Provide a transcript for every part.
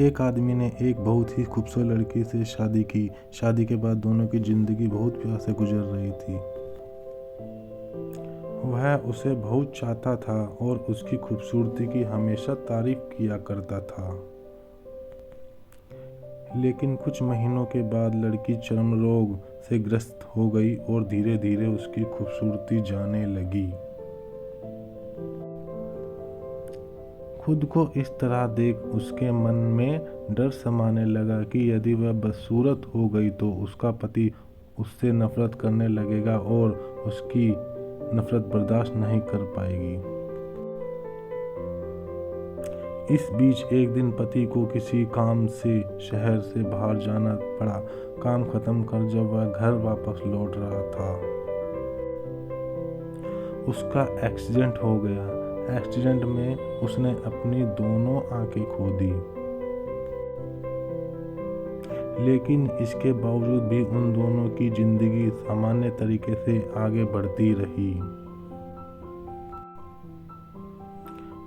एक आदमी ने एक बहुत ही खूबसूरत लड़की से शादी की। शादी के बाद दोनों की जिंदगी बहुत प्यार से गुजर रही थी। वह उसे बहुत चाहता था और उसकी खूबसूरती की हमेशा तारीफ किया करता था। लेकिन कुछ महीनों के बाद लड़की चर्म रोग से ग्रस्त हो गई और धीरे धीरे उसकी खूबसूरती जाने लगी। खुद को इस तरह देख उसके मन में डर समाने लगा कि यदि वह बदसूरत हो गई तो उसका पति उससे नफरत करने लगेगा और उसकी नफरत बर्दाश्त नहीं कर पाएगी। इस बीच एक दिन पति को किसी काम से शहर से बाहर जाना पड़ा। काम खत्म कर जब वह घर वापस लौट रहा था, उसका एक्सीडेंट हो गया। एक्सीडेंट में उसने अपनी दोनों आंखें खो दी। लेकिन इसके बावजूद भी उन दोनों की जिंदगी सामान्य तरीके से आगे बढ़ती रही।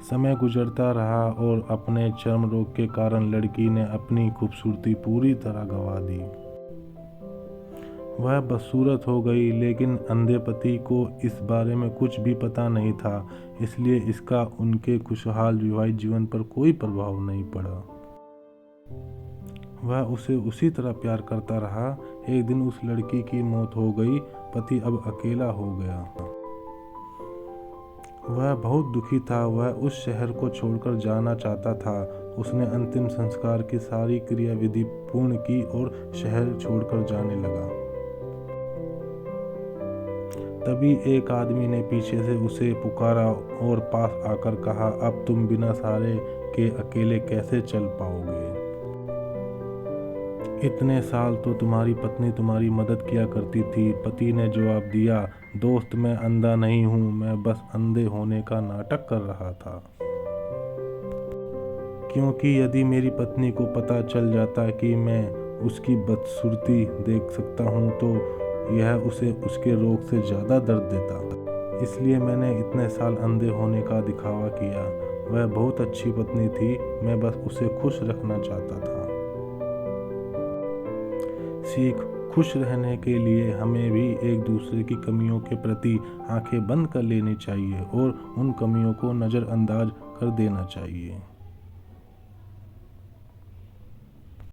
समय गुजरता रहा और अपने चर्म रोग के कारण लड़की ने अपनी खूबसूरती पूरी तरह गंवा दी। वह बदसूरत हो गई, लेकिन अंधे पति को इस बारे में कुछ भी पता नहीं था, इसलिए इसका उनके खुशहाल विवाहित जीवन पर कोई प्रभाव नहीं पड़ा। वह उसे उसी तरह प्यार करता रहा। एक दिन उस लड़की की मौत हो गई। पति अब अकेला हो गया। वह बहुत दुखी था। वह उस शहर को छोड़कर जाना चाहता था। उसने अंतिम संस्कार की सारी क्रियाविधि पूर्ण की और शहर छोड़कर जाने लगा। तभी एक आदमी ने पीछे से उसे पुकारा और पास आकर कहा, अब तुम बिना सहारे के अकेले कैसे चल पाओगे? इतने साल तो तुम्हारी पत्नी तुम्हारी मदद किया करती थी। पति ने जवाब दिया, दोस्त मैं अंधा नहीं हूँ, मैं बस अंधे होने का नाटक कर रहा था। क्योंकि यदि मेरी पत्नी को पता चल जाता कि मैं उसकी बदसूरती देख सकता हूँ तो यह उसे उसके रोग से ज़्यादा दर्द देता। इसलिए मैंने इतने साल अंधे होने का दिखावा किया। वह बहुत अच्छी पत्नी थी, मैं बस उसे खुश रखना चाहता था। सीख, खुश रहने के लिए हमें भी एक दूसरे की कमियों के प्रति आंखें बंद कर लेनी चाहिए और उन कमियों को नज़रअंदाज कर देना चाहिए।